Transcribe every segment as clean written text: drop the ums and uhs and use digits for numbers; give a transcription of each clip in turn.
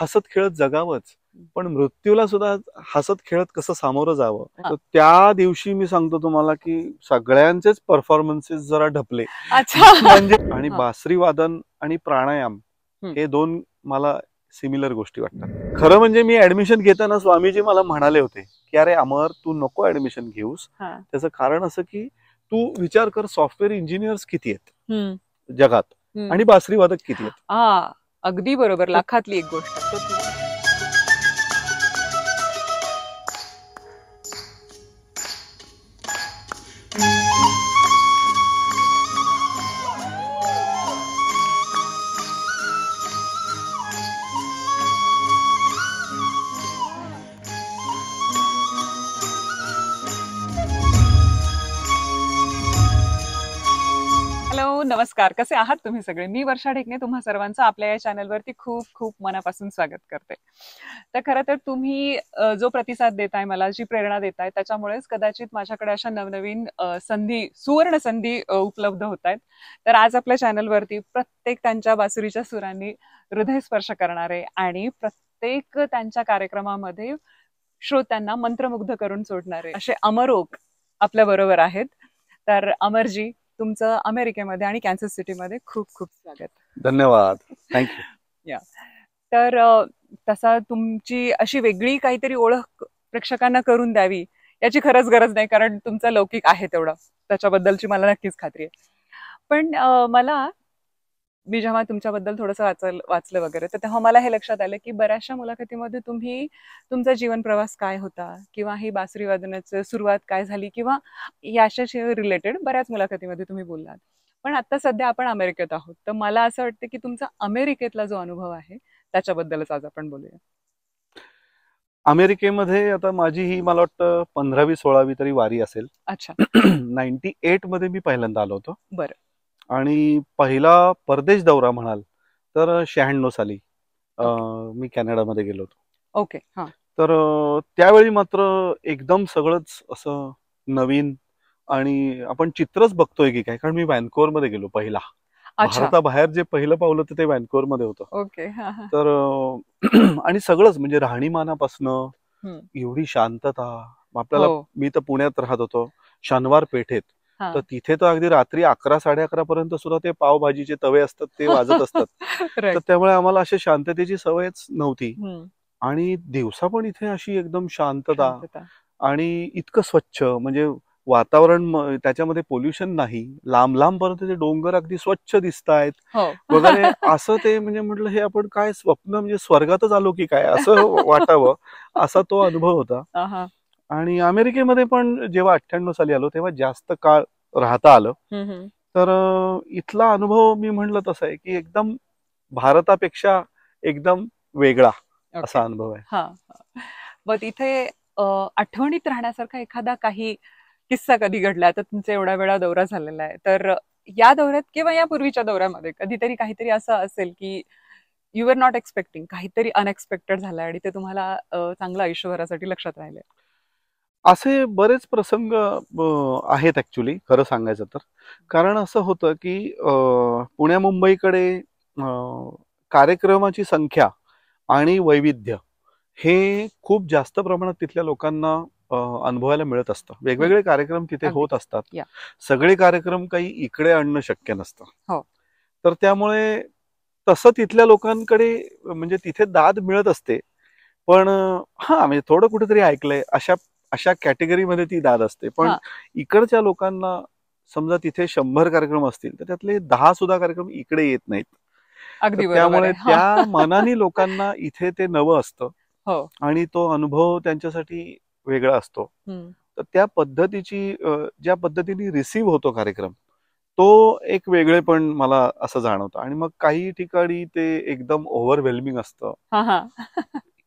हसत खेळत जगावंच, पण मृत्यूला सुद्धा हसत खेळत कसं सामोरं जावं. तर त्या दिवशी मी सांगतो तुम्हाला की सगळ्यांचेच परफॉर्मन्सेस जरा ढपले. म्हणजे आणि बासरी वादन आणि प्राणायाम हे दोन मला सिमिलर गोष्टी वाटतात. खरं म्हणजे मी ऍडमिशन घेताना स्वामीजी मला म्हणाले होते की अरे अमर, तू नको ऍडमिशन घेऊस. त्याचं कारण असं की तू विचार कर, सॉफ्टवेअर इंजिनियर्स किती आहेत जगात आणि बासरी वादक किती आहेत. अगदी बरोबर, लाखातली एक गोष्ट. नमस्कार, कसे आहात तुम्ही सगळे? मी वर्षा ढेकणे तुम्हा सर्वांचं आपल्या या चॅनलवरती खूप खूप मनापासून स्वागत करते. तर खरं तर तुम्ही जो प्रतिसाद देताय, मला जी प्रेरणा देताय, त्याच्यामुळेच कदाचित माझ्याकडे अशा नवनवीन संधी, सुवर्ण संधी उपलब्ध होत आहेत. तर आज आपल्या चॅनलवरती प्रत्येक त्यांच्या बासुरीच्या सुरांनी हृदयस्पर्श करणारे आणि प्रत्येक त्यांच्या कार्यक्रमामध्ये श्रोत्यांना मंत्रमुग्ध करून सोडणारे असे अमरोक आपल्या बरोबर आहेत. तर अमरजी, तुमचं अमेरिकेमध्ये आणि कॅन्सस सिटीमध्ये खूप खूप स्वागत. धन्यवाद, थँक्यू. तर तसा तुमची अशी वेगळी काहीतरी ओळख प्रेक्षकांना करून द्यावी याची खरंच गरज नाही, कारण तुमचा लौकिक आहे तेवढा, त्याच्याबद्दलची मला नक्कीच खात्री आहे. पण मी जेव्हा तुमच्याबद्दल थोडंसं वाचलं वगैरे, तर तेव्हा मला हे लक्षात आलं की बऱ्याचशा मुलाखतीमध्ये तुम्ही तुमचा जीवन प्रवास काय होता किंवा ही बासरी वादनाची सुरुवात काय झाली किंवा याच्याशी रिलेटेड बऱ्याच मुलाखतीमध्ये तुम्ही बोललात. पण आता सध्या आपण अमेरिकेत आहोत, तर मला असं वाटतं की तुमचा अमेरिकेतला जो अनुभव आहे त्याच्याबद्दलच आज आपण बोलूया. अमेरिकेमध्ये आता माझी ही मला वाटतं 15वी-16वी तरी वारी असेल. अच्छा. 98 मध्ये मी पहिल्यांदा आलो होतो. बरं. आणि पहिला परदेश दौरा म्हणाल तर 96 साली मी कॅनडामध्ये गेलो होतो. ओके. तर त्यावेळी मात्र एकदम सगळंच असं नवीन आणि आपण चित्रच बघतोय की काय, कारण मी व्हॅन्कोवर मध्ये गेलो पहिला. भारताबाहेर जे पहिलं पावलं होतं ते व्हॅन्कोवर मध्ये होतं. ओके. तर आणि सगळंच म्हणजे राहणीमानापासनं एवढी शांतता. आपल्याला, मी तर पुण्यात राहत होतो, शनिवार पेठेत, तर तिथे तर अगदी रात्री 11-11:30 पर्यंत सुद्धा ते पावभाजीचे तवे असतात ते वाजत असतात. तर त्यामुळे आम्हाला अशी शांततेची सवयच नव्हती. आणि दिवसा पण इथे अशी एकदम शांतता आणि इतकं स्वच्छ, म्हणजे वातावरण, त्याच्यामध्ये पोल्युशन नाही, लांब लांबपर्यंत ते डोंगर अगदी स्वच्छ दिसतायत वगैरे असं. ते म्हणजे म्हटलं हे आपण काय स्वप्न, म्हणजे स्वर्गातच आलो की काय असं वाटावं, असा तो अनुभव होता. आणि अमेरिकेमध्ये पण जेव्हा 98 साली आलो तेव्हा जास्त काळ राहता आलं. तर इथला अनुभव मी म्हणलं तसं आहे की एकदम भारतापेक्षा एकदम वेगळा असा अनुभव आहे. मग तिथे आठवणीत राहण्यासारखा एखादा काही किस्सा कधी घडला? आता तुमचा एवढा वेळा दौरा झालेला आहे, तर या दौऱ्यात किंवा या पूर्वीच्या दौऱ्यामध्ये कधीतरी काहीतरी असं असेल की यू आर नॉट एक्सपेक्टिंग, काहीतरी अनएक्सपेक्टेड झालं आणि ते तुम्हाला चांगलं आयुष्यभरासाठी लक्षात राहिले? असे बरेच प्रसंग आहेत ऍक्च्युली, खरं सांगायचं तर. कारण असं होतं की पुण्या मुंबईकडे कार्यक्रमाची संख्या आणि वैविध्य हे खूप जास्त प्रमाणात तिथल्या लोकांना अनुभवायला मिळत असतं. वेगवेगळे कार्यक्रम तिथे होत असतात. सगळे कार्यक्रम काही इकडे आणणं शक्य नसतं. तर त्यामुळे तसं तिथल्या लोकांकडे म्हणजे तिथे दाद मिळत असते. पण म्हणजे थोडं कुठेतरी ऐकलंय अशा कॅटेगरीमध्ये ती दाद असते. पण इकडच्या लोकांना समजा तिथे 100 कार्यक्रम असतील तर त्यातले 10 सुद्धा कार्यक्रम इकडे येत नाहीत. त्यामुळे त्या मनाने लोकांना इथे ते नवं असतं आणि तो अनुभव त्यांच्यासाठी वेगळा असतो. तर त्या पद्धतीची, ज्या पद्धतीने रिसीव्ह होतो कार्यक्रम, तो एक वेगळेपण मला असं जाणवतं. आणि मग काही ठिकाणी ते एकदम ओव्हरवेल्मिंग असतं.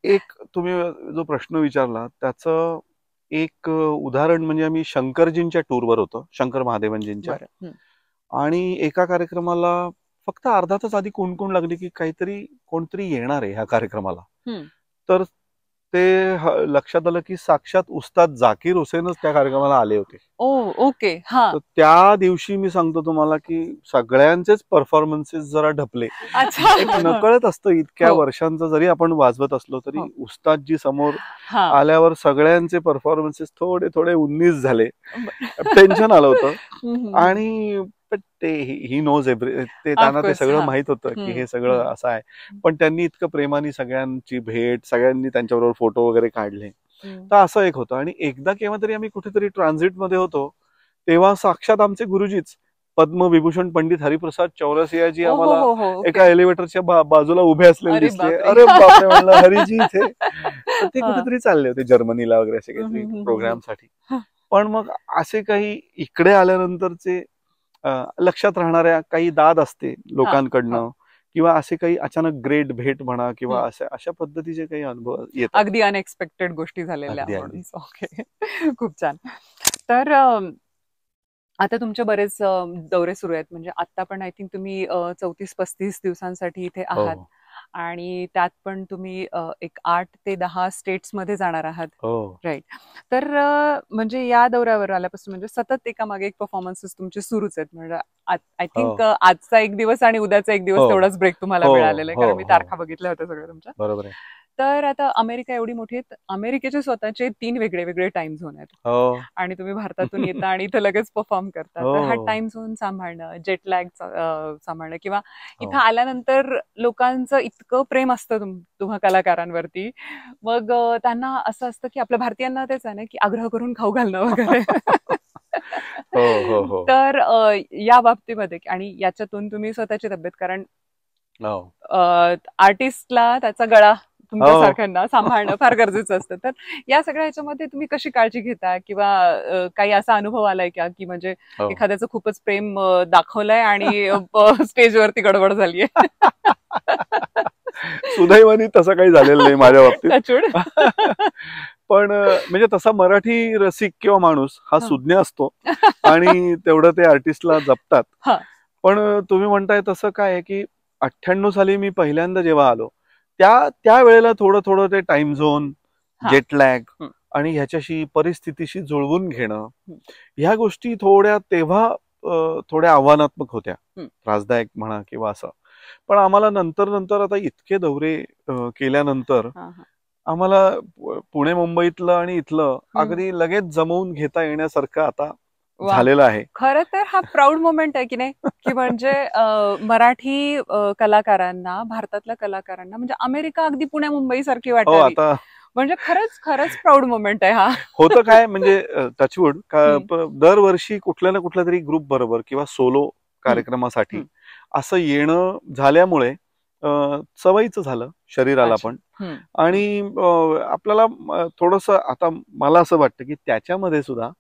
एक तुम्ही जो प्रश्न विचारला त्याचं एक उदाहरण म्हणजे आम्ही शंकरजींच्या टूरवर होतो, शंकर महादेवनजींच्या. आणि एका कार्यक्रमाला फक्त अर्धा तास आधी कोण लागली की कोणतरी येणार आहे ह्या कार्यक्रमाला. तर लक्षात आलं की साक्षात उस्ताद झाकीर हुसेनच त्या कार्यक्रमाला आले होते. ओके. हा. तर त्या दिवशी मी सांगतो तुम्हाला की सगळ्यांचेच परफॉर्मन्सेस जरा ढपले. एक नकळत असतं इतक्या वर्षांचं जरी आपण वाजवत असलो तरी उस्तादजी समोर आल्यावर सगळ्यांचे परफॉर्मन्सेस थोडे थोडे 19 झाले. टेन्शन आलं होतं. आणि ही नोज ते त्यांना ते सगळं माहित होतं की हे सगळं असं आहे. पण त्यांनी इतकं प्रेमाने सगळ्यांची भेट, सगळ्यांनी त्यांच्याबरोबर फोटो वगैरे काढले. तर असं एक होतं. आणि एकदा केव्हा तरी आम्ही कुठेतरी ट्रान्झिट मध्ये होतो तेव्हा साक्षात आमचे गुरुजीच पद्मविभूषण पंडित हरिप्रसाद चौरसियाजी आम्हाला एका एलिव्हेटरच्या बाजूला उभे असलेले दिसले. अरे बापरे म्हणलं, हरिजी इथे. तर ते कुठेतरी चालले होते जर्मनीला वगैरे असे काहीतरी प्रोग्रामसाठी. पण मग असे काही इकडे आल्यानंतरचे लक्षात राहणाऱ्या काही दाद असते लोकांकडनं किंवा असे काही अचानक ग्रेट भेट म्हणा किंवा अशा पद्धतीचे काही अनुभव येतात. अगदी अनएक्सपेक्टेड गोष्टी झालेल्या. ओके, खूप छान. तर आता तुमचे बरेच दौरे सुरू आहेत. म्हणजे आता पण आय थिंक तुम्ही 34-35 दिवसांसाठी इथे आहात. आणि त्यात पण तुम्ही एक 8 ते 10 स्टेट्स मध्ये जाणार आहात. राईट. तर म्हणजे या दौऱ्यावर आल्यापासून म्हणजे सतत एका मागे एक परफॉर्मन्सेस तुमचे सुरूच आहेत. म्हणजे आय थिंक आजचा एक दिवस आणि उद्याचा एक दिवस तेवढाच ब्रेक तुम्हाला मिळालेला आहे, कारण मी तारखा बघितल्या होत्या सगळ्या तुमच्या. बरोबर आहे. तर आता अमेरिका एवढी मोठी आहे, अमेरिकेचे स्वतःचे 3 वेगळे वेगळे टाइम झोन आहेत. आणि तुम्ही भारतातून येता आणि इथं लगेच परफॉर्म करता. तर हा टाइम झोन सांभाळणं, जेटलॅग सांभाळणं किंवा इथं आल्यानंतर लोकांचं इतकं प्रेम असतं तुम्हा कलाकारांवरती, मग त्यांना असं असतं की आपल्या भारतीयांना तेच आहे ना की आग्रह करून खाऊ घालणं वगैरे. तर या बाबतीमध्ये आणि याच्यातून तुम्ही स्वतःची तब्येत, कारण आर्टिस्टला त्याचा गळा तुमच्यासारख्यांना सांभाळणं फार गरजेचं असतं. तर या सगळ्या ह्याच्यामध्ये तुम्ही कशी काळजी घेता किंवा काही असा अनुभव आलाय का की म्हणजे एखाद्याचं खूपच प्रेम दाखवलंय आणि स्टेजवरती गडबड झालीये? सुदैवाने तसं काही झालेलं नाही माझ्या बाबतीत. पण म्हणजे तसा मराठी रसिक किंवा माणूस हा सुज्ञ असतो आणि तेवढं ते आर्टिस्टला जपतात. पण तुम्ही म्हणताय तसं काय आहे की 98 साली मी पहिल्यांदा जेव्हा आलो त्या वेळेला थोडं थोडं ते टाइम झोन, जेटलॅग आणि ह्याच्याशी परिस्थितीशी जुळवून घेणं, ह्या गोष्टी तेव्हा थोड्या आव्हानात्मक होत्या, त्रासदायक म्हणा किंवा असं. पण आम्हाला नंतर आता इतके दौरे केल्यानंतर आम्हाला पुणे मुंबईतलं आणि इथलं अगदी लगेच जमवून घेता येण्यासारखं आता झालेलं आहे. खरं तर हा प्राऊड मोमेंट आहे की नाही, की म्हणजे मराठी कलाकारांना, भारतातल्या कलाकारांना म्हणजे अमेरिका अगदी पुणे मुंबई सारखी वाटावी. आता म्हणजे खरंच प्राऊड मोमेंट आहे हा. होतं काय म्हणजे टचवूड दरवर्षी कुठल्या ना कुठल्या तरी ग्रुप बरोबर किंवा सोलो कार्यक्रमासाठी असं येणं झाल्यामुळे सवयीचं झालं शरीराला पण. आणि आपल्याला थोडस आता मला असं वाटतं की त्याच्यामध्ये सुद्धा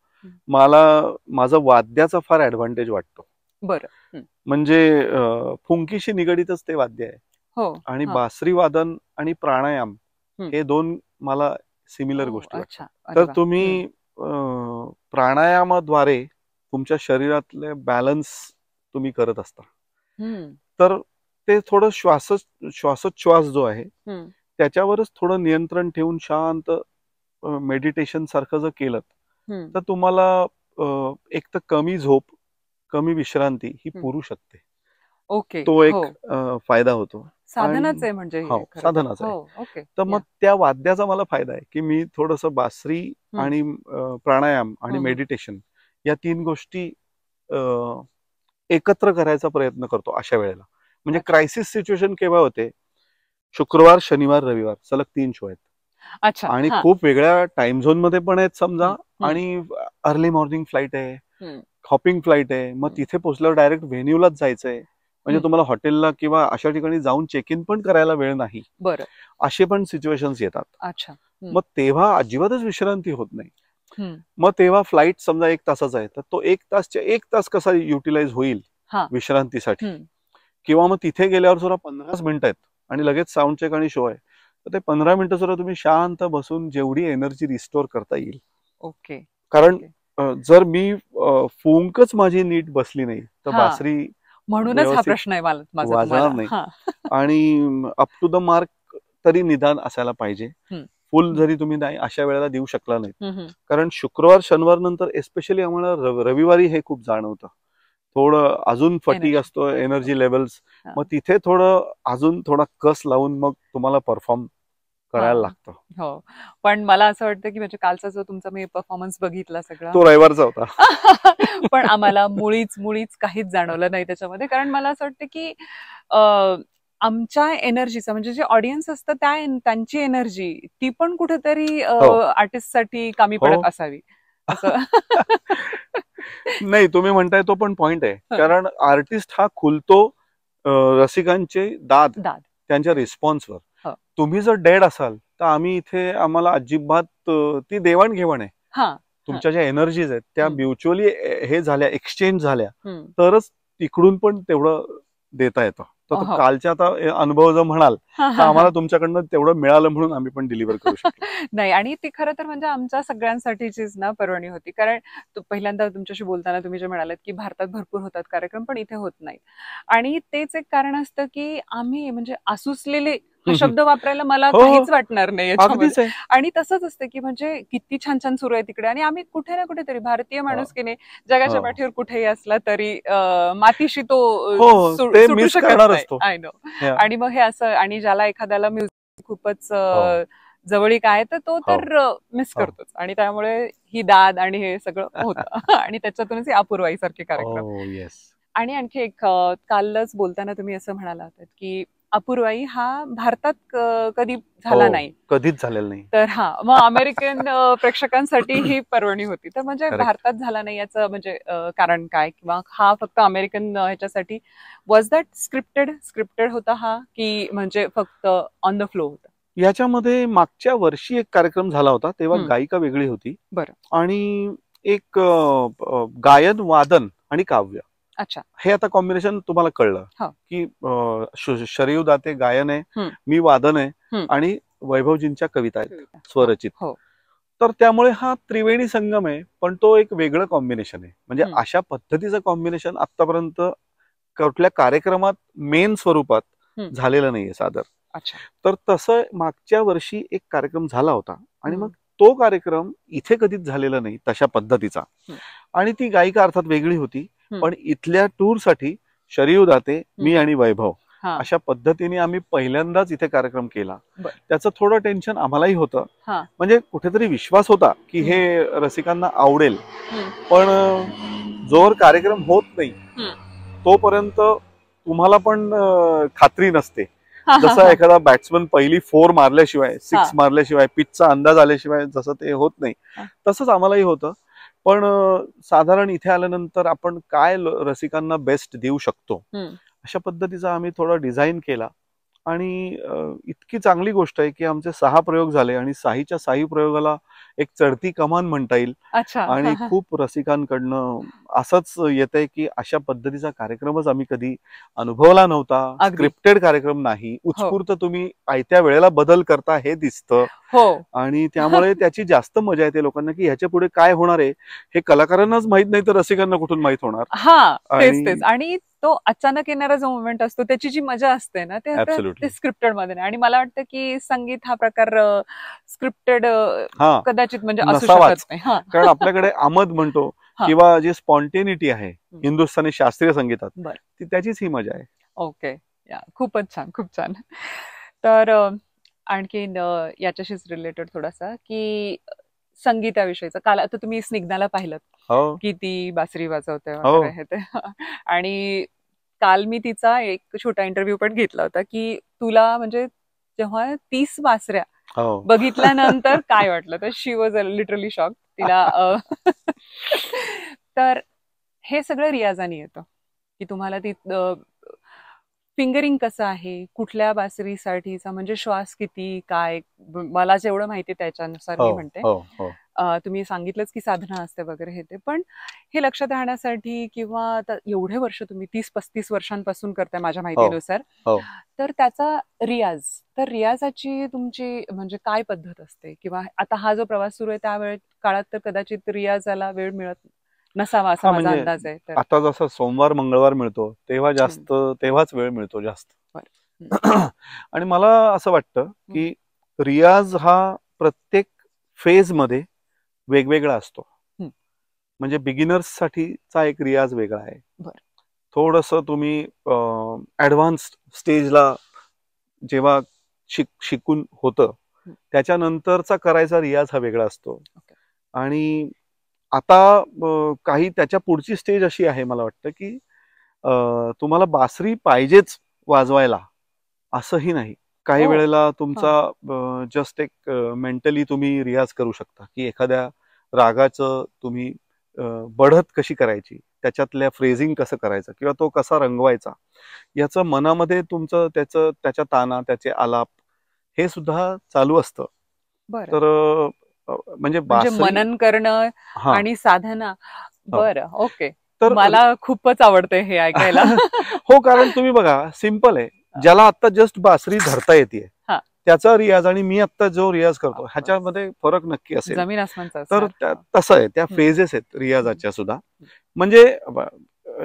माझा वाद्याचा फार ऍडव्हान्टेज वाटतो. बरं. म्हणजे फुंकीशी निगडीतच ते वाद्य आहे. आणि बासरी वादन आणि प्राणायाम हे 2 मला सिमिलर गोष्टी वाटतात. तर तुम्ही प्राणायामाद्वारे तुमच्या शरीरातले बॅलन्स तुम्ही करत असता. तर ते थोडं श्वासोच्छ्वास जो आहे त्याच्यावरच थोडं नियंत्रण ठेवून शांत मेडिटेशन सारखं जर केलं तर तुम्हाला एक तर कमी झोप, कमी विश्रांती ही पुरू शकते. तो एक फायदा होतो. साधनाच आहे म्हणजे. साधनाच आहे. तर मग त्या वाद्याचा मला फायदा आहे की मी थोडस बासरी आणि प्राणायाम आणि मेडिटेशन या 3 गोष्टी एकत्र करायचा प्रयत्न करतो अशा वेळेला. म्हणजे क्रायसिस सिच्युएशन केव्हा होते? शुक्रवार, शनिवार, रविवार सलग 3 शो आहेत. अच्छा. आणि खूप वेगळ्या टाइम झोन मध्ये पण आहेत समजा. आणि अर्ली मॉर्निंग फ्लाईट आहे, हॉपिंग फ्लाईट आहे. मग तिथे पोहोचल्यावर डायरेक्ट व्हेन्यूलाच जायचंय. म्हणजे तुम्हाला हॉटेलला किंवा अशा ठिकाणी जाऊन चेक इन पण करायला वेळ नाही. बरं. असे पण सिच्युएशन्स येतात. अच्छा. मग तेव्हा अजिबातच विश्रांती होत नाही. मग तेव्हा फ्लाईट समजा 1 तासाचा आहे तर तो 1 तास कसा युटिलाइज होईल विश्रांतीसाठी. किंवा मग तिथे गेल्यावर सुद्धा 15 मिनिटं आहेत आणि लगेच साऊंड चेक आणि शो आहे. तर ते 15 मिनिटं सुद्धा तुम्ही शांत बसून जेवढी एनर्जी रिस्टोर करता येईल. ओके. कारण जर मी फुंकच माझी नीट बसली नाही तर बासरी म्हणूनच हा प्रश्न आहे वाजणार नाही. आणि अप टू द मार्क तरी निदान असायला पाहिजे. फुल जरी तुम्ही नाही अशा वेळेला देऊ शकला नाही, कारण शुक्रवार शनिवार नंतर एस्पेशली आम्हाला रविवारी हे खूप जाणवतं, थोडं अजून फटीग असतो, एनर्जी लेवल्स, मग तिथे थोडं अजून थोडा कस लावून मग तुम्हाला परफॉर्म करायला लागतं. हो, पण मला असं वाटतं की म्हणजे कालचा जो तुमचा मी परफॉर्मन्स बघितला सगळा, तो रविवारचा होता. पण आम्हाला मुळीच काहीच जाणवलं नाही त्याच्यामध्ये, कारण मला असं वाटतं की आमच्या एनर्जीचा म्हणजे जे ऑडियन्स असतं त्यांची एनर्जी ती पण कुठेतरी आर्टिस्टसाठी कमी पडत असावी असं. नाही, तुम्ही म्हणताय तो पण पॉइंट आहे, कारण आर्टिस्ट हा खुलतो रसिकांचे दाद त्यांच्या रिस्पॉन्सवर. तुम्ही जर डेड असाल तर आम्ही इथे, आम्हाला अजिबात ती देवाणघेवाण आहे, तुमच्या ज्या एनर्जीज आहेत त्या म्युच्युअली हे झाल्या, एक्सचेंज झाल्या, तरच तिकडून पण तेवढं देता येतं. तर कालच्या आता अनुभव जर म्हणाल तर आम्हाला तुमच्याकडनं तेवढं मिळालं म्हणून आम्ही पण डिलिव्हर करू शकतो. नाही, आणि ती खरं तर म्हणजे आमच्या सगळ्यांसाठीचीच ना पर्वणी होती, कारण पहिल्यांदा तुमच्याशी बोलताना तुम्ही जे म्हणालात की भारतात भरपूर होतात कार्यक्रम पण इथे होत नाहीत, आणि तेच एक कारण असतं की आम्ही म्हणजे आसुसलेले हा शब्द वापरायला मला काहीच वाटणार नाही याच्यामध्ये, आणि तसंच असतं की म्हणजे किती छान छान सुरू आहे तिकडे, आणि आम्ही कुठे ना कुठेतरी भारतीय माणूस की नाही जगाच्या पाठीवर कुठेही असला तरी मातीशी तो सुटू शकत नाही. I know. आणि मग हे असं, आणि ज्याला एखाद्याला म्युझिक खूपच जवळीक आहे तर तो तर मिस करतोच, आणि त्यामुळे ही दाद आणि हे सगळं होतं आणि त्याच्यातूनच अपूर्वाईसारखे कार्यक्रम. आणि आणखी एक, कालच बोलताना तुम्ही असं म्हणाला होतात की अपूर्वाई हा भारतात कधी झाला नाही, कधीच झालेला नाही, तर मग अमेरिकन प्रेक्षकांसाठी ही पर्वणी होती, तर म्हणजे भारतात झाला नाही याचं म्हणजे कारण काय, किंवा हा फक्त अमेरिकन ह्याच्यासाठी वॉज दॅट स्क्रिप्टेड होता हा, की म्हणजे फक्त ऑन द फ्लो होता? याच्यामध्ये मागच्या वर्षी एक कार्यक्रम झाला होता, तेव्हा गायिका वेगळी होती, आणि एक गायन वादन आणि काव्य, अच्छा, हे आता कॉम्बिनेशन तुम्हाला कळलं की शरयू दाते गायन आहे, मी वादन आहे, आणि वैभवजींच्या कविता आहेत स्वरचित. तर त्यामुळे हा त्रिवेणी संगम आहे, पण तो एक वेगळं कॉम्बिनेशन आहे. म्हणजे अशा पद्धतीचं कॉम्बिनेशन आतापर्यंत कुठल्या कार्यक्रमात मेन स्वरूपात झालेलं नाहीये सादर. तर तसं मागच्या वर्षी एक कार्यक्रम झाला होता, आणि मग तो कार्यक्रम इथे कधीच झालेला नाही तशा पद्धतीचा, आणि ती गायिका अर्थात वेगळी होती, पण इथल्या टूर साठी शरयू दाते, मी आणि वैभव अशा पद्धतीने आम्ही पहिल्यांदाच इथे कार्यक्रम केला. त्याचं थोडं टेन्शन आम्हालाही होतं, म्हणजे कुठेतरी विश्वास होता की हे रसिकांना आवडेल, पण जोवर कार्यक्रम होत नाही तोपर्यंत तुम्हाला पण खात्री नसते. जसं एखादा बॅट्समन पहिली 4 मारल्याशिवाय, 6 मारल्याशिवाय, पिचचा अंदाज आल्याशिवाय जसं ते होत नाही, तसंच आम्हालाही होतं. पण साधारण इथे आल्यानंतर आपण काय रसिकांना बेस्ट देऊ शकतो अशा पद्धतीचा आम्ही थोडा डिझाईन केला, आणि इतकी चांगली गोष्ट आहे की आमचे 6 प्रयोग झाले, आणि 6च्या 6 प्रयोगाला एक चढती कमान म्हणता येईल, आणि खूप रसिकांकडनं असंच येतंय की अशा पद्धतीचा कार्यक्रमच आम्ही कधी अनुभवला नव्हता, स्क्रिप्टेड कार्यक्रम नाही, उत्स्फूर्त तुम्ही आयत्या वेळेला बदल करता हे दिसतं, आणि त्यामुळे त्याची जास्त मजा येते लोकांना की ह्याच्या पुढे काय होणार आहे हे कलाकारांनाच माहित नाही तर रसिकांना कुठून माहित होणार. तेच आणि तो अचानक येणारा जो मोमेंट असतो त्याची जी मजा असते ना ते स्क्रिप्टेड मध्ये नाही, आणि मला वाटतं की संगीत हा प्रकार स्क्रिप्टेड कदाचित म्हणजे असू शकत नाही, कारण आपल्याकडे आमद म्हणतो किंवा जी स्पॉन्टेनिटी आहे हिंदुस्थानी शास्त्रीय संगीतात ती त्याचीच ही मजा आहे. ओके, खूपच छान, खूप छान. तर आणखीन याच्याशीच रिलेटेड थोडासा की संगीताविषयीचं, काल आता तुम्ही स्निग्धाला पाहिलं की ती बासरी वाजवते वगैरे, आणि काल मी तिचा एक छोटा इंटरव्ह्यू पण घेतला होता की तुला म्हणजे जेव्हा 30 बासऱ्या बघितल्यानंतर काय वाटलं, तर शी वॉज लिटरली शॉक तिला. तर हे सगळं रियाजाने येतं की तुम्हाला ती फिंगरिंग कसं आहे, कुठल्या बासरीसाठीचा म्हणजे श्वास किती, काय, मला जेवढं माहिती त्याच्यानुसार मी म्हणते. तुम्ही सांगितलंच की साधना असते वगैरे हे ते, पण हे लक्षात राहण्यासाठी किंवा एवढे वर्ष तुम्ही 30-35 वर्षांपासून करताय माझ्या माहितीनुसार, तर त्याचा रियाज, तर रियाजाची तुमची म्हणजे काय पद्धत असते, किंवा आता हा जो प्रवास सुरू आहे त्या काळात तर कदाचित रियाजाला वेळ मिळत नसावा असा माझा अंदाज आहे. आता जसं सोमवार मंगळवार मिळतो तेव्हा जास्त, तेव्हाच वेळ मिळतो जास्त. आणि मला असं वाटतं की रियाज हा प्रत्येक फेज मध्ये वेगवेगळा असतो. म्हणजे बिगिनर्स साठीचा एक रियाज वेगळा आहे. थोडस तुम्ही ऍडव्हान्स स्टेजला जेव्हा शिकून होतं त्याच्यानंतरचा करायचा रियाज हा वेगळा असतो. आणि आता काही त्याच्या पुढची स्टेज अशी आहे, मला वाटतं की तुम्हाला बासरी पाहिजेच वाजवायला असंही नाही. काही वेळेला तुमचा जस्ट एक मेंटली तुम्ही रियाज करू शकता की एखाद्या रागाचं तुम्ही बढत कशी करायची, त्याच्यातल्या फ्रेझिंग कसं करायचं किंवा तो कसा रंगवायचा, याचं मनामध्ये तुमचं त्याच्या ताना, त्याचे आलाप हे सुद्धा चालू असतं. तर म्हणजे मनन करणं आणि साधना. बरं, ओके. तर मला खूपच आवडते हे ऐकायला. हो, कारण तुम्ही बघा, सिंपल आहे. ज्याला आता जस्ट बासरी धरता येते त्याचा रियाज आणि मी आता जो रियाज करतो ह्याच्यामध्ये फरक नक्की असेल. जमीन आसमानचा. तर तसं आहे, त्या फेजेस आहेत रियाजाच्या सुद्धा. म्हणजे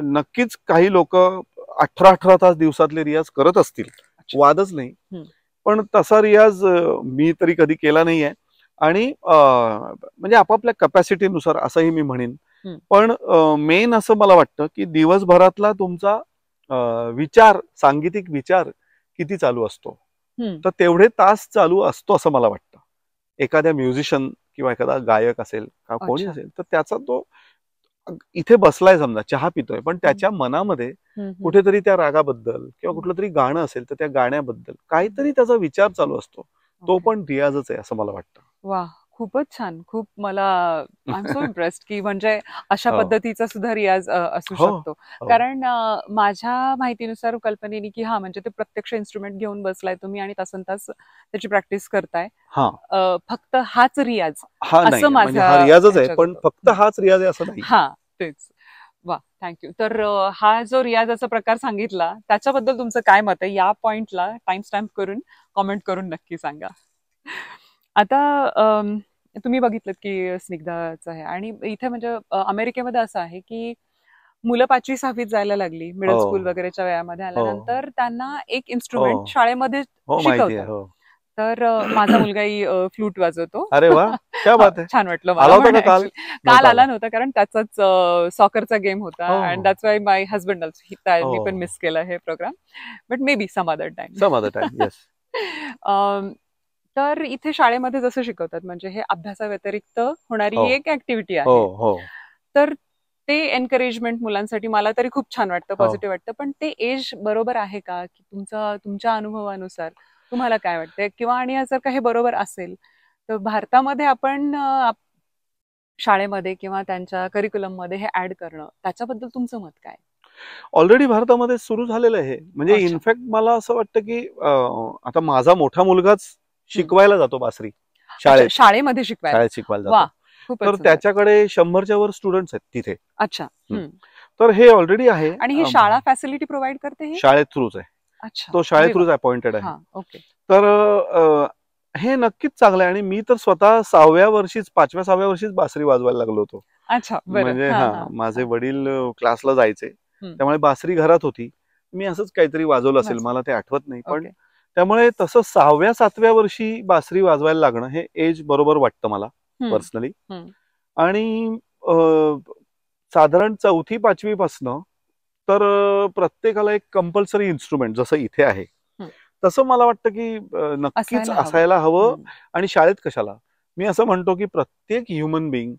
नक्कीच काही लोक 18 तास दिवसातले रियाज करत असतील, वादच नाही. पण तसा रियाज मी तरी कधी केला नाहीये. आणि म्हणजे आपापल्या कपॅसिटीनुसार असंही मी म्हणेन. पण मेन असं मला वाटतं की दिवसभरातला तुमचा विचार, सांगीतिक विचार किती चालू असतो, तर तेवढे तास चालू असतो असं मला वाटतं. एखाद्या म्युझिशियन किंवा एखादा गायक असेल का कोणी असेल, तर त्याचा तो इथे बसलाय, समजा चहा पितोय, पण त्याच्या मनामध्ये कुठेतरी त्या रागाबद्दल किंवा कुठलं तरी गाणं असेल तर त्या गाण्याबद्दल काहीतरी त्याचा विचार चालू असतो. तो पण रियाजच आहे असं मला वाटतं. वा, खूपच छान. खूप मला आय एम सो इम्प्रेस्ड की म्हणजे अशा पद्धतीचा सुद्धा रियाज असू शकतो. कारण माझ्या माहितीनुसार, कल्पनेने, की म्हणजे ते प्रत्यक्ष इन्स्ट्रुमेंट घेऊन बसलाय तुम्ही आणि तासन तास त्याची प्रॅक्टिस करताय. फक्त हाच रियाज असं माझं. हा रियाजच आहे, पण फक्त हाच रियाज आहे असं नाही. तेच. वा, थँक्यू. तर हा जो रियाजाचा प्रकार सांगितला त्याच्याबद्दल तुमचं काय मत आहे, या पॉइंटला टाइम स्टॅम्प करून कॉमेंट करून नक्की सांगा. आता तुम्ही बघितलं की स्निग्धाचं आहे, आणि इथे म्हणजे अमेरिकेमध्ये असं आहे की मुलं 5वी-6वीत जायला लागली, मिडल स्कूल वगैरेच्या वयामध्ये आल्यानंतर त्यांना एक इन्स्ट्रुमेंट शाळेमध्ये शिकवतात. तर माझा मुलगाही फ्लूट वाजवतो. अरे वा, क्या बात आहे. छान वाटलं मला. काल आला नव्हता कारण त्याचाच सॉकरचा गेम होता, and that's why my husband also, त्यांनी पण मिस केलं हे programme. But maybe some other time. तर इथे शाळेमध्ये जसं शिकवतात, म्हणजे हे अभ्यासाव्यतिरिक्त होणारी एक ऍक्टिव्हिटी आहे. तर ते एनकरेजमेंट मुलांसाठी मला तरी खूप छान वाटतं, पॉझिटिव्ह वाटतं. पण ते एज बरोबर आहे का, की तुमच्या अनुभवानुसार तुम्हाला काय वाटतंय, किंवा आणि जर का हे बरोबर असेल तर भारतामध्ये आपण शाळेमध्ये किंवा त्यांच्या करिक्युलम मध्ये हे ऍड करणं, त्याच्याबद्दल तुमचं मत काय? ऑलरेडी भारतामध्ये सुरू झालेलं आहे. म्हणजे इनफॅक्ट मला असं वाटतं की आता माझा मोठा मुलगाच शिकवायला जातो बासरी शाळेमध्ये शिकवायला जातो. तर त्याच्याकडे 100च्या वर स्टुडंट्स आहेत तिथे. अच्छा. तर हे ऑलरेडी आहे. आणि ही शाळा फॅसिलिटी प्रोव्हाइड करते? शाळेत थ्रूच आहे. तो शाळेत थ्रूच अपॉइंटेड आहे. ओके. तर हे नक्कीच चांगलं आहे. आणि मी तर स्वतः 5व्या वर्षीच बासरी वाजवायला लागलो होतो. म्हणजे माझे वडील क्लासला जायचे, त्यामुळे बासरी घरात होती. मी असंच काहीतरी वाजवलं असेल, मला ते आठवत नाही. पण त्यामुळे तसं 6व्या-7व्या वर्षी बासरी वाजवायला लागणं हे एज बरोबर वाटतं मला पर्सनली. आणि साधारण 4थी-5वी पासनं तर प्रत्येकाला एक कंपल्सरी इन्स्ट्रुमेंट जसं इथे आहे तसं मला वाटतं की नक्कीच असायला हवं. आणि शाळेत कशाला, मी असं म्हणतो की प्रत्येक ह्युमन बिईंग,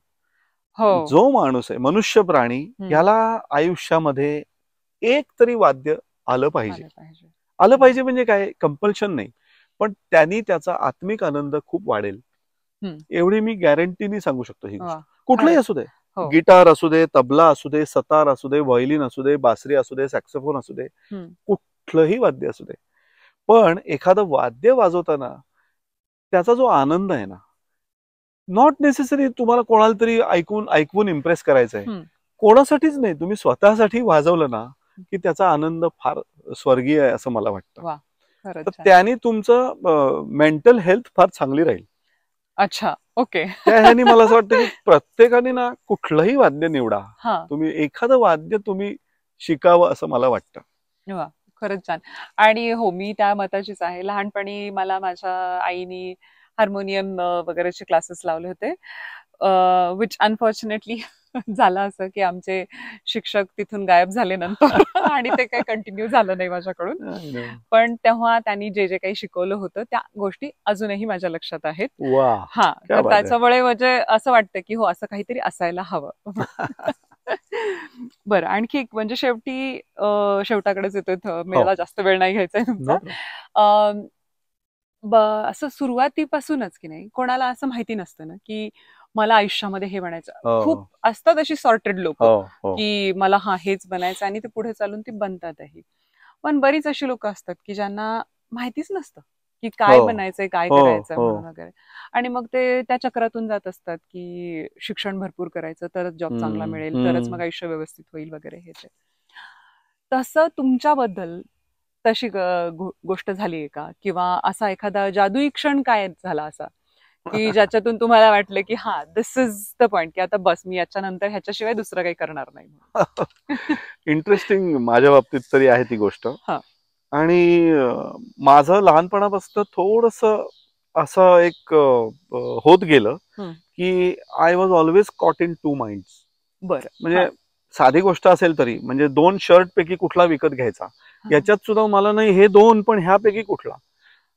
जो माणूस आहे, मनुष्य प्राणी, याला आयुष्यामध्ये एक तरी वाद्य आलं पाहिजे. म्हणजे काय, कंपल्शन नाही, पण त्यांनी त्याचा आत्मिक आनंद खूप वाढेल, एवढी मी गॅरंटीनी सांगू शकतो. ही गोष्ट कुठलंही असू दे, गिटार असू दे, तबला असू दे, सतार असू दे, व्हायोलिन असू दे, बासरी असू दे, सॅक्सोफोन असू दे, कुठलंही वाद्य असू दे, पण एखादं वाद्य वाजवताना त्याचा जो आनंद आहे ना, नॉट नेसेसरी तुम्हाला कोणाला तरी ऐकवून इम्प्रेस करायचं आहे, कोणासाठीच नाही, तुम्ही स्वतःसाठी वाजवलं ना की त्याचा आनंद फार स्वर्गीय आहे असं मला वाटतं. तर त्याने तुमचं मेंटल हेल्थ फार चांगली राहील. अच्छा, ओके. त्या ह्यानी मला असं वाटतं की प्रत्येकाने ना कुठलंही वाद्य निवडा, तुम्ही एखादं वाद्य तुम्ही शिकावं असं मला वाटतं. खरंच छान. आणि हो, मी त्या मताचीच आहे. लहानपणी मला माझ्या आईनी हार्मोनियम वगैरेचे क्लासेस लावले होते, विच अनफॉर्च्युनेटली झालं असं की आमचे शिक्षक तिथून गायब झाले नंतर आणि ते काही कंटिन्यू झालं नाही माझ्याकडून. पण तेव्हा त्यांनी जे जे काही शिकवलं होतं त्या गोष्टी अजूनही माझ्या लक्षात आहेत. हा, तर त्याच्यामुळे म्हणजे असं वाटतं की हो, असं काहीतरी असायला हवं. बरं, आणखी एक म्हणजे शेवटाकडेच येतोय, मला जास्त वेळ नाही घ्यायचा आहे तुमचा. असं सुरुवातीपासूनच की नाही, कोणाला असं माहिती नसतं ना की मला आयुष्यामध्ये हे बनायचं. खूप असतात अशी सॉर्टेड लोक की मला हेच बनायचं, आणि ते पुढे चालून ते बनतातही. पण बरीच अशी लोक असतात की ज्यांना माहितीच नसतं की काय बनायचंय, काय करायचं म्हणून वगैरे, आणि मग ते त्या चक्रातून जात असतात की शिक्षण भरपूर करायचं, तरच जॉब चांगला मिळेल, तरच मग आयुष्य व्यवस्थित होईल वगैरे. हे ते तसं तुमच्याबद्दल तशी गोष्ट झालीये का, किंवा असा एखादा जादुई क्षण काय झाला असा की ज्याच्यातून तुम्हाला वाटलं की हा, दिस इज द पॉइंट, की आता बस मी याच्यानंतर ह्याच्याशिवाय दुसरं काही करणार नाही? इंटरेस्टिंग. माझ्या बाबतीत तरी आहे ती गोष्ट. आणि माझं लहानपणापासून थोडस असं एक होत गेलं की I was always caught in two minds. बरं, म्हणजे साधी गोष्ट असेल तरी, म्हणजे 2 शर्ट पैकी कुठला विकत घ्यायचा याच्यात सुद्धा मला नाही हे 2, पण ह्यापैकी कुठला.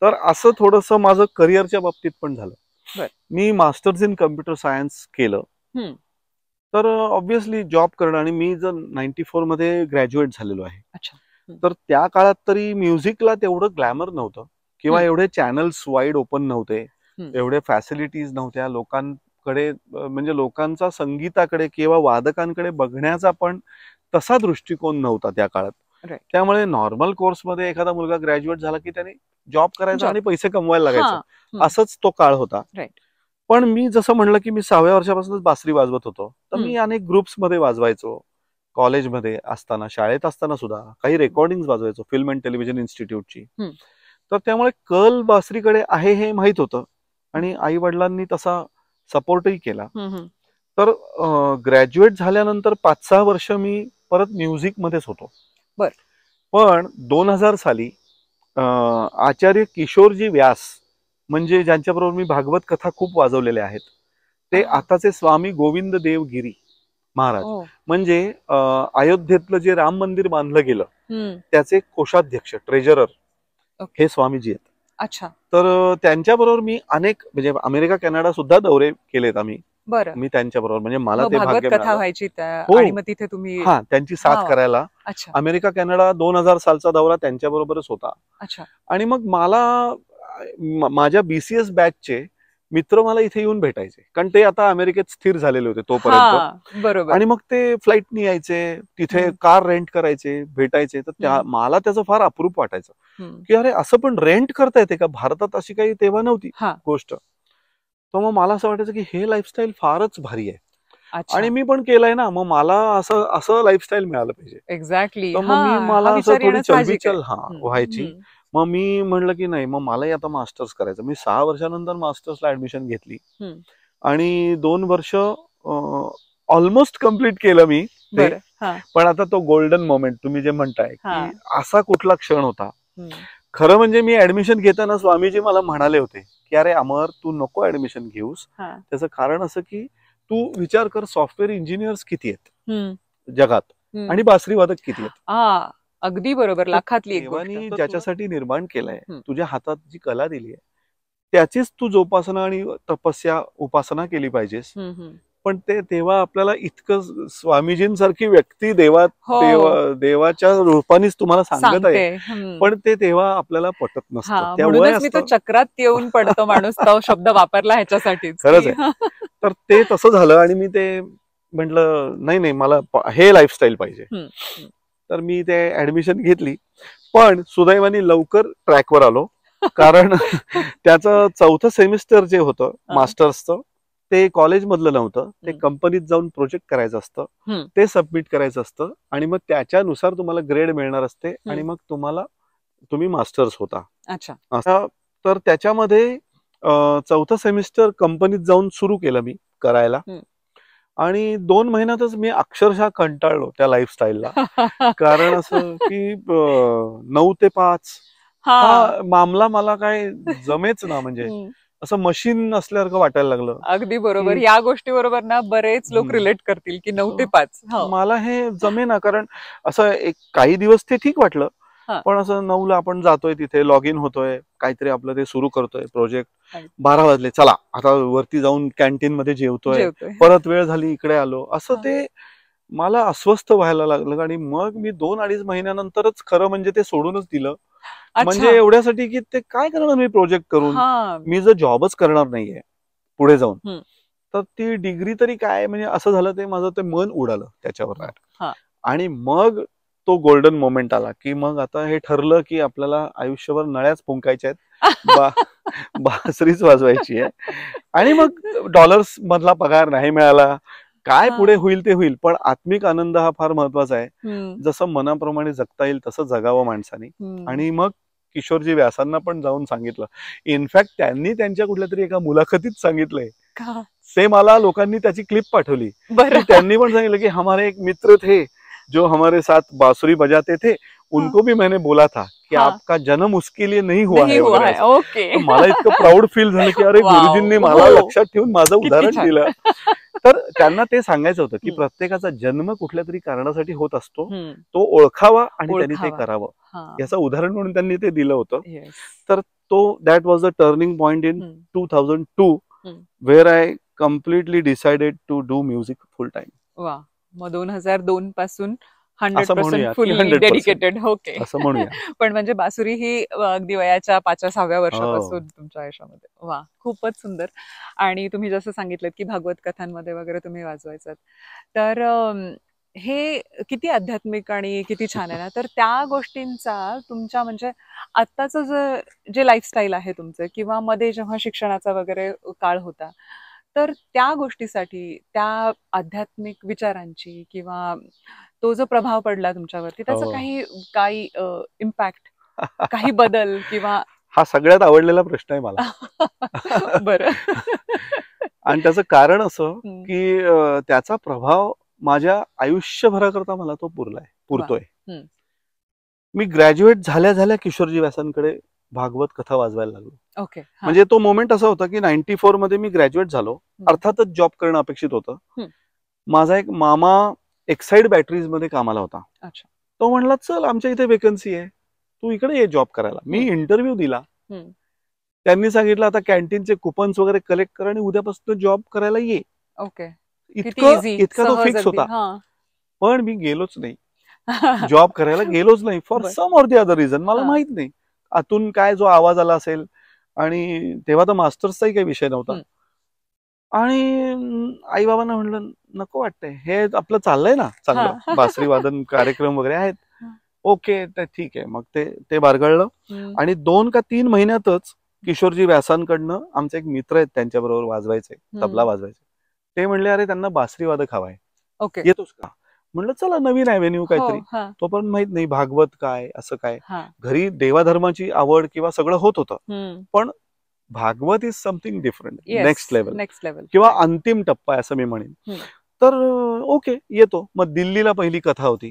तर असं थोडंसं माझं करिअरच्या बाबतीत पण झालं. मी मास्टर्स इन कम्प्युटर सायन्स केलं, तर ऑब्व्हियसली जॉब करणं, आणि मी जर 94 मध्ये ग्रॅज्युएट झालेलो आहे. तर त्या काळात तरी म्युझिकला तेवढं ग्लॅमर नव्हतं, किंवा एवढे चॅनल्स वाईड ओपन नव्हते, एवढे फॅसिलिटीज नव्हत्या लोकांकडे. म्हणजे लोकांचा संगीताकडे किंवा वादकांकडे बघण्याचा पण तसा दृष्टिकोन नव्हता त्या काळात. त्यामुळे नॉर्मल कोर्समध्ये एखादा मुलगा ग्रॅज्युएट झाला की त्याने जॉब करायचा आणि पैसे कमवायला लागायचं, असंच तो काळ होता. पण मी जसं म्हणलं की मी 6व्या वर्षापासूनच बासरी वाजवत होतो, तर मी अनेक ग्रुप्स मध्ये वाजवायचो. कॉलेजमध्ये असताना, शाळेत असताना सुद्धा काही रेकॉर्डिंग वाजवायचो, फिल्म अँड टेलिव्हिजन इन्स्टिट्यूटची. तर त्यामुळे कल बासरीकडे आहे हे माहित होतं, आणि आई वडिलांनी तसा सपोर्टही केला. तर ग्रॅज्युएट झाल्यानंतर 5-6 वर्ष मी परत म्युझिक मध्येच होतो. पण 2000 साली आचार्य किशोरजी व्यास, म्हणजे ज्यांच्याबरोबर मी भागवत कथा खूप वाजवलेल्या आहेत, ते आताचे स्वामी गोविंद देव गिरी महाराज, म्हणजे अयोध्येतलं जे राम मंदिर बांधलं गेलं त्याचे कोषाध्यक्ष, ट्रेजरर, हे स्वामीजी आहेत. अच्छा. तर त्यांच्याबरोबर मी अनेक, म्हणजे अमेरिका, कॅनडा सुद्धा दौरे केलेत आम्ही. मी त्यांच्याबरोबर, म्हणजे मला ते भाग्य मिळालं. तिथे तुम्ही त्यांची साथ करायला. अमेरिका, कॅनडा 2000 सालचा दौरा त्यांच्याबरोबरच होता. आणि मग मला माझ्या BCS बॅचचे मित्र मला इथे येऊन भेटायचे, कारण ते आता अमेरिकेत स्थिर झालेले होते तोपर्यंत. बरोबर. आणि मग ते फ्लाईटनी यायचे, तिथे कार रेंट करायचे, भेटायचे. तर मला त्याचं फार अप्रूप वाटायचं की अरे, असं पण रेंट करता येते का? भारतात अशी काही तेव्हा नव्हती गोष्ट. तर मग मला असं वाटायचं की हे लाईफस्टाईल फारच भारी आहे, आणि मी पण केलंय ना, मग मला असं लाईफस्टाईल मिळालं पाहिजे. एक्झॅक्टली. तर मग मला असं थोडी चलबिचल व्हायची. मग मी म्हणलं की नाही, मग मलाही आता मास्टर्स करायचं. मी 6 वर्षानंतर मास्टर्सला ऍडमिशन घेतली, आणि 2 वर्ष ऑलमोस्ट कम्प्लीट केलं मी ते. पण आता तो गोल्डन मोमेंट तुम्ही जे म्हणताय की असा कुठला क्षण होता, खरं म्हणजे मी ऍडमिशन घेताना स्वामीजी मला म्हणाले होते की अरे अमर, तू नको ऍडमिशन घेऊस. त्याचं कारण असं की तू विचार कर, सॉफ्टवेअर इंजिनियर्स किती आहेत जगात, आणि बासरी वादक किती आहेत. अगदी बरोबर, लाखातली एक गोष्ट. देवानी ज्याच्यासाठी निर्माण केलंय, तुझ्या हातात जी कला दिली आहे त्याचीच तू जोपासना आणि तपस्या, उपासना केली पाहिजेस. पण ते तेव्हा आपल्याला इतकं स्वामीजींसारखी व्यक्ती देवाच्या रूपानेच तुम्हाला सांगत आहे, पण ते तेव्हा आपल्याला पटत नसतं. त्यामुळे मी तो चक्रात येऊन पडतो माणूस, तो शब्द वापरला ह्याच्यासाठी. खरंच आहे. तर ते तसं झालं, आणि मी ते म्हटलं नाही, मला हे लाईफस्टाईल पाहिजे. तर मी ते ऍडमिशन घेतली, पण सुदैवाने लवकर ट्रॅकवर आलो, कारण त्याचं 4थं सेमिस्टर जे होतं मास्टर्सचं, ते कॉलेजमधलं नव्हतं. ते कंपनीत जाऊन प्रोजेक्ट करायचं असतं, ते सबमिट करायचं असतं, आणि मग त्याच्यानुसार तुम्हाला ग्रेड मिळणार असते, आणि मग तुम्ही मास्टर्स होता. अच्छा. तर त्याच्यामध्ये 4थं सेमिस्टर कंपनीत जाऊन सुरू केलं मी करायला, आणि 2 महिन्यातच मी अक्षरशः कंटाळलो त्या लाईफस्टाईलला. कारण असं की 9 ते 5 हा मामला मला काय जमेच ना. म्हणजे असं मशीन असल्यासारखं वाटायला लागलं. अगदी बरोबर. या गोष्टी बरोबर ना बरेच लोक रिलेट करतील की 9 ते 5. मला हे जमेना, कारण असं एक काही दिवस ते ठीक वाटलं, पण असं 9ला आपण जातोय तिथे, लॉग इन होतोय, काहीतरी आपलं ते सुरू करतोय प्रोजेक्ट, 12 वाजले, चला आता वरती जाऊन कॅन्टीन मध्ये जेवतोय, परत वेळ झाली इकडे आलो, असं ते मला अस्वस्थ व्हायला लागलं. आणि मग मी 2-2.5 महिन्यानंतरच खरं म्हणजे ते सोडूनच दिलं. म्हणजे एवढ्यासाठी की ते काय करणार मी प्रोजेक्ट करून, मी जर जॉबच करणार नाहीये पुढे जाऊन, तर ती डिग्री तरी काय, म्हणजे असं झालं. ते माझं ते मन उडालं त्याच्यावर. आणि मग तो गोल्डन मोमेंट आला की मग आता हे ठरलं की आपल्याला आयुष्यभर नळ्याच फुंकायच्या आहेत, बासरीच वाजवायची आहे. आणि मग डॉलर्स मधला पगार नाही मिळाला, काय पुढे होईल ते होईल, पण आत्मिक आनंद हा फार महत्वाचा आहे. जसं मनाप्रमाणे जगता येईल तसं जगावं माणसाने. आणि मग किशोरजी व्यासांना पण जाऊन सांगितलं. इनफॅक्ट त्यांनी त्यांच्या कुठल्या तरी एका मुलाखतीत सांगितलंय, ते मला लोकांनी त्याची क्लिप पाठवली. त्यांनी पण सांगितलं की हमारे एक मित्र थे जो हमारे साथ बांसुरी बजाते थे, उनको भी मैंने बोला था कि आपका जन्म उसके लिए नहीं हुआ है. ओके. मला इतकं प्राऊड फील झालं की अरे गुरुजींनी मला लक्षात ठेवून माझं उदाहरण दिलं. तर त्यांना ते सांगायचं होतं की प्रत्येकाचा जन्म कुठल्या तरी कारणासाठी होत असतो, तो ओळखावा आणि त्यांनी ते करावं. याचं उदाहरण म्हणून त्यांनी ते दिलं होतं. तर तो that was the turning point in 2002 where I completely decided to do music full time. वा. मग 2002 पासून 100% फुल्ली डेडिकेटेड. ओके. असं म्हणूया. पण म्हणजे बासुरी ही अगदी वयाच्या 5व्या-6व्या वर्षापासून तुमच्या आयुष्यामध्ये. वा, खूपच सुंदर. आणि तुम्ही जसं सांगितलं की भागवत कथांमध्ये वगैरे तुम्ही वाजवायचात, तर हे किती आध्यात्मिक आणि किती छान आहे ना. तर त्या गोष्टींचा तुमच्या म्हणजे आत्ताचं जे लाईफस्टाईल आहे तुमचं, किंवा मध्ये जेव्हा शिक्षणाचा वगैरे काळ होता, तर त्या गोष्टीसाठी, त्या आध्यात्मिक विचारांची किंवा तो जो प्रभाव पडला तुमच्यावरती, त्याचा काही इम्पॅक्ट, काही बदल किंवा. हा सगळ्यात आवडलेला प्रश्न आहे मला. बरं. आणि त्याचं कारण असं की त्याचा प्रभाव माझ्या आयुष्यभराकरता मला तो पुरतोय. मी ग्रॅज्युएट झाल्या किशोरजी व्यासांकडे भागवत कथा वाजवायला लागलो. ओके. म्हणजे तो मोमेंट असा होता की 94 मध्ये मी ग्रॅज्युएट झालो. अर्थातच जॉब करणं अपेक्षित होतं. माझा एक मामा एक्साइड बॅटरीज मध्ये कामाला होता. तो म्हणला चल आमच्या इथे वेकन्सी आहे, तू इकडे ये जॉब करायला. मी इंटरव्ह्यू दिला. त्यांनी सांगितलं आता कॅन्टीनचे कुपन्स वगैरे कलेक्ट कर आणि उद्यापासून जॉब करायला ये. ओके. इतका तो फिक्स होता. पण मी गेलोच नाही, जॉब करायला गेलोच नाही. For some or the other reason, मला माहित नाही आतून काय जो आवाज आला असेल. आणि तेव्हा तर मास्टर्सचाही काही विषय नव्हता. आणि आई बाबांना म्हणलं नको वाटतंय, हे आपलं चाललंय ना चांगलं, बासरी वादन कार्यक्रम वगैरे आहेत, ओके ठीक आहे. मग ते बारगळलं. आणि 2 का 3 महिन्यातच किशोरजी व्यासांकडनं आमचे एक मित्र आहेत, त्यांच्याबरोबर वाजवायचे, तबला वाजवायचे, ते म्हणले अरे त्यांना बासरी वादक हवाय, येतोस का? म्हणलं चला नवीन ॲव्हेन्यू काहीतरी. तो पण माहित नाही भागवत काय असं काय. घरी देवाधर्माची आवड किंवा सगळं होत होतं, पण Bhagwat is something different, next level किंवा अंतिम टप्पा असं मी म्हणेन. तर ओके येतो. मग दिल्लीला पहिली कथा होती.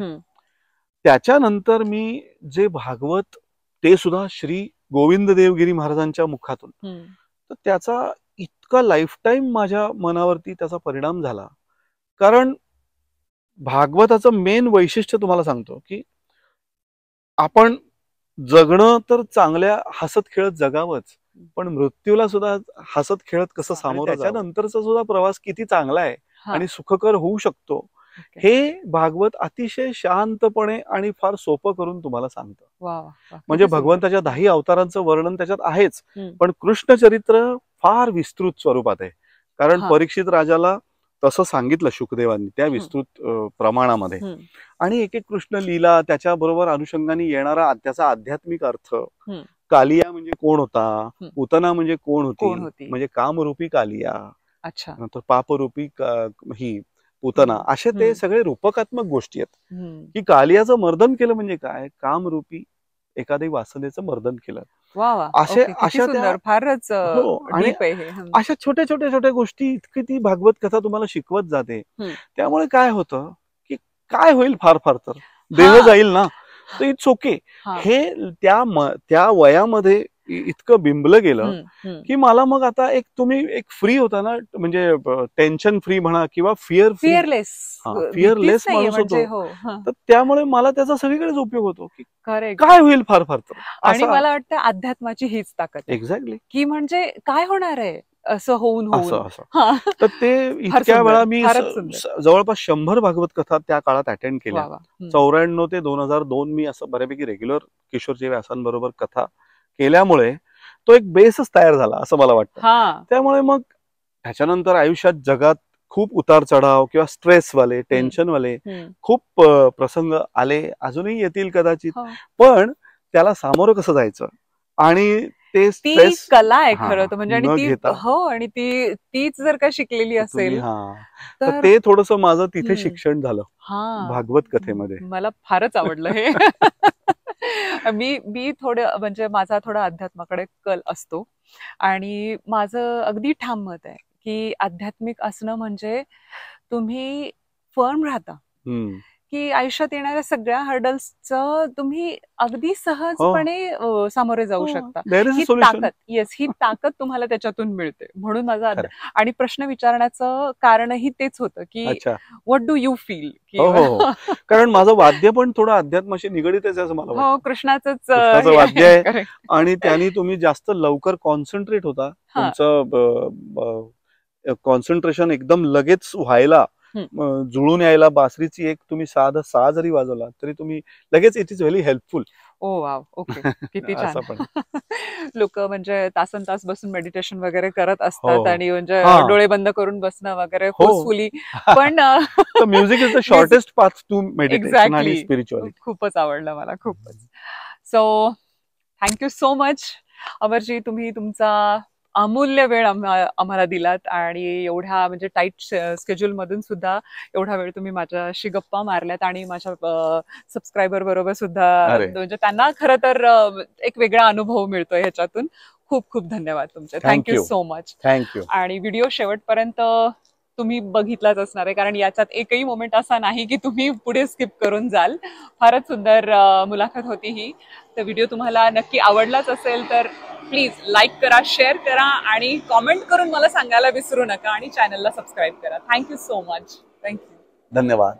त्याच्यानंतर मी जे भागवत, ते सुद्धा श्री गोविंद देवगिरी महाराजांच्या मुखातून, तर त्याचा इतका लाईफटाईम माझ्या मनावरती त्याचा परिणाम झाला. कारण भागवताचं मेन वैशिष्ट्य तुम्हाला सांगतो की आपण जगणं तर चांगल्या हसत खेळत जगावंच, पण मृत्यूला सुद्धा हसत खेळत कसं सामोरं, त्याच्यानंतरचा सुद्धा प्रवास किती चांगला आहे आणि सुखकर होऊ शकतो, हे भागवत अतिशय शांतपणे आणि फार सोपं करून तुम्हाला सांगतं. म्हणजे भगवंताच्या 10 अवतारांचं वर्णन त्याच्यात आहेच, पण कृष्ण चरित्र फार विस्तृत स्वरूपात आहे. कारण परीक्षित राजाला तसं सांगितलं शुकदेवांनी त्या विस्तृत प्रमाणामध्ये. आणि एक एक कृष्ण लीला, त्याच्याबरोबर अनुषंगाने येणारा त्याचा आध्यात्मिक अर्थ. कालिया म्हणजे कोण होता, पूतना म्हणजे कोण होती, म्हणजे कामरूपी कालिया, नंतर पापरूपी ही पूतना, असे ते सगळे रूपकात्मक गोष्टी आहेत. की कालियाचं मर्दन केलं म्हणजे काय, कामरूपी एखाद्या वासनेचं मर्दन केलं. अशा छोट्या छोट्या गोष्टी इतकी ती भागवत कथा तुम्हाला शिकवत जाते. त्यामुळे काय होतं की काय होईल, फार फार तर देह जाईल ना, तर इट्स ओके. हे त्या वयामध्ये इतकं बिंबलं गेलं की मला मग आता एक तुम्ही एक फ्री होता ना, म्हणजे टेन्शन फ्री म्हणा किंवा फिअरलेस माणूस होतो. तर त्यामुळे मला त्याचा सगळीकडेच उपयोग होतो की काय होईल फार फार तर. आणि मला वाटतं अध्यात्माची हीच ताकद आहे. एक्झॅक्टली. की म्हणजे काय होणार आहे असं होऊन असं. तर ते इतक्या वेळा मी जवळपास 100 भागवत कथा त्या काळात अटेंड केल्या. 94 ते 2002 मी असं बऱ्यापैकी रेग्युलर किशोरजी व्यासांबरोबर कथा केल्यामुळे तो एक बेसच तयार झाला असं मला वाटतं. त्यामुळे मग त्याच्यानंतर आयुष्यात जगात खूप उतार चढाव किंवा स्ट्रेसवाले, टेन्शनवाले खूप प्रसंग आले, अजूनही येतील कदाचित. पण त्याला सामोरं कसं जायचं आणि ती कला आहे खरं तर. म्हणजे आणि तीच जर का शिकलेली असेल तर ते थोडंसं माझं तिथे शिक्षण झालं भागवत कथेमध्ये. मला फारच आवडलं हे. मी थोडं म्हणजे माझा थोडा अध्यात्माकडे कल असतो आणि माझं अगदी ठाम मत आहे की आध्यात्मिक असणं म्हणजे तुम्ही फर्म राहता की आयुष्यात येणाऱ्या सगळ्या हर्डल्सचं तुम्ही अगदी सहजपणे सामोरे जाऊ शकता. ही ताकद तुम्हाला त्याच्यातून मिळते. म्हणून माझा आणि प्रश्न विचारण्याचं कारणही तेच होतं की व्हॉट डू यू फील. कारण माझं वाद्य पण थोडं अध्यात्माशी निगडीत आहे असं मला वाटतं. कृष्णाचंच वाद्य आहे आणि त्यांनी तुम्ही जास्त लवकर कॉन्सन्ट्रेट होता. तुमचं कॉन्सन्ट्रेशन एकदम लगेच व्हायला, जुळून यायला. बासरीची एक तुम्ही सा जरी वाजवला तरी तुम्ही लगेच it is very helpful. Wow. Okay. किती छान. लोक म्हणजे तासन तास बसून मेडिटेशन वगैरे करत असतात आणि म्हणजे डोळे बंद करून बसणं वगैरे फोर्सफुली. पण music is the shortest path to meditation आणि स्पिरिच्युअलिटी. खूपच आवडलं मला, खूपच. So thank you so much Amarji. तुम्ही तुमचा अमूल्य वेळ आम्हाला दिलात आणि एवढ्या म्हणजे टाईट स्केड्यूल मधून सुद्धा एवढा वेळ तुम्ही माझ्याशी गप्पा मारल्यात आणि माझ्या सबस्क्रायबर बरोबर सुद्धा म्हणजे त्यांना खरं तर एक वेगळा अनुभव मिळतोय ह्याच्यातून. खूप खूप धन्यवाद तुमचे. Thank you so much. थँक्यू. आणि व्हिडिओ शेवटपर्यंत तुम्ही बघितलाच असणार आहे कारण याच्यात एकही मोमेंट असा नाही की तुम्ही पुढे स्किप करून जाल. फारच सुंदर मुलाखत होती ही. तर व्हिडिओ तुम्हाला नक्की आवडलाच असेल तर प्लीज लाईक करा, शेअर करा आणि कॉमेंट करून मला सांगायला विसरू नका आणि चॅनलला सबस्क्राईब करा. Thank you so much. थँक्यू. धन्यवाद.